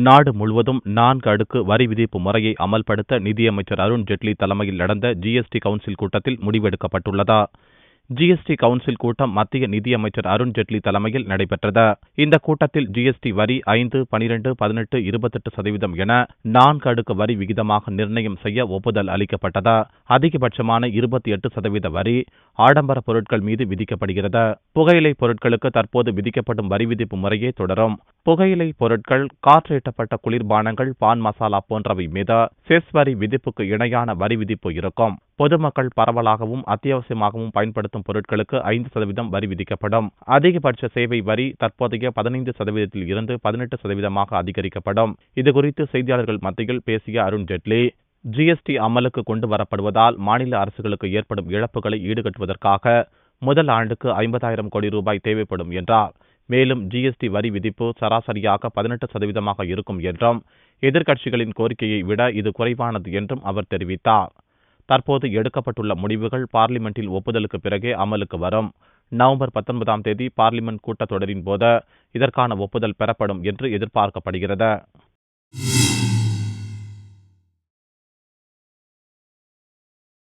நாடு முழுவதும் 4 அடுக்கு வரி விதிப்பு முறையை அமல்படுத்த நிதியமைச்சர் அருண் ஜெட்லி தலைமையில் நடந்த ஜிஎஸ்டி கவுன்சில் கூட்டத்தில் முடிவெடுக்கப்பட்டுள்ளது. ஜிஎஸ்டி கவுன்சில் கூட்டம் மத்திய நிதியமைச்சர் அருண் ஜெட்லி தலைமையில் நடைபெற்றது. இந்த கூட்டத்தில் ஜிஎஸ்டி வரி 5, 12, 18, 28% என 4 அடுக்கு வரி விகிதமாக நிர்ணயம் செய்ய ஒப்புதல் அளிக்கப்பட்டது. அதிகபட்சமான 28% வரி ஆடம்பர பொருட்கள் மீது விதிக்கப்படுகிறது. புகையிலை பொருட்களுக்கு தற்போது விதிக்கப்படும் வரி விதிப்பு முறையே தொடரும். புகையிலை பொருட்கள், காற்றேற்றப்பட்ட குளிர்பானங்கள், பான் மசாலா போன்றவை மீது செஸ் வரி விதிப்புக்கு இணையான வரி விதிப்பு இருக்கும். பொதுமக்கள் பரவலாகவும் அத்தியாவசியமாகவும் பயன்படுத்தும் பொருட்களுக்கு 5% வரி விதிக்கப்படும். அதிகபட்ச சேவை வரி தற்போதைய 15% இருந்து 18% அதிகரிக்கப்படும். இதுகுறித்து செய்தியாளர்கள் மத்தியில் பேசிய அருண் ஜெட்லி, ஜிஎஸ்டி அமலுக்கு கொண்டு வரப்படுவதால் மாநில அரசுகளுக்கு ஏற்படும் இழப்புகளை ஈடுகட்டுவதற்காக முதல் ஆண்டுக்கு 50,000 கோடி ரூபாய் தேவைப்படும் என்றார். மேலும் ஜிஎஸ்டி வரி விதிப்பு சராசரியாக 18% இருக்கும் என்றும், எதிர்க்கட்சிகளின் கோரிக்கையை விட இது குறைவானது என்றும் அவர் தெரிவித்தார். தற்போது எடுக்கப்பட்டுள்ள முடிவுகள் பார்லிமெண்டில் ஒப்புதலுக்கு பிறகே அமலுக்கு வரும். நவம்பர் 19ஆம் தேதி பார்லிமெண்ட் கூட்டத்தொடரின் போது இதற்கான ஒப்புதல் பெறப்படும் என்று எதிர்பார்க்கப்படுகிறது.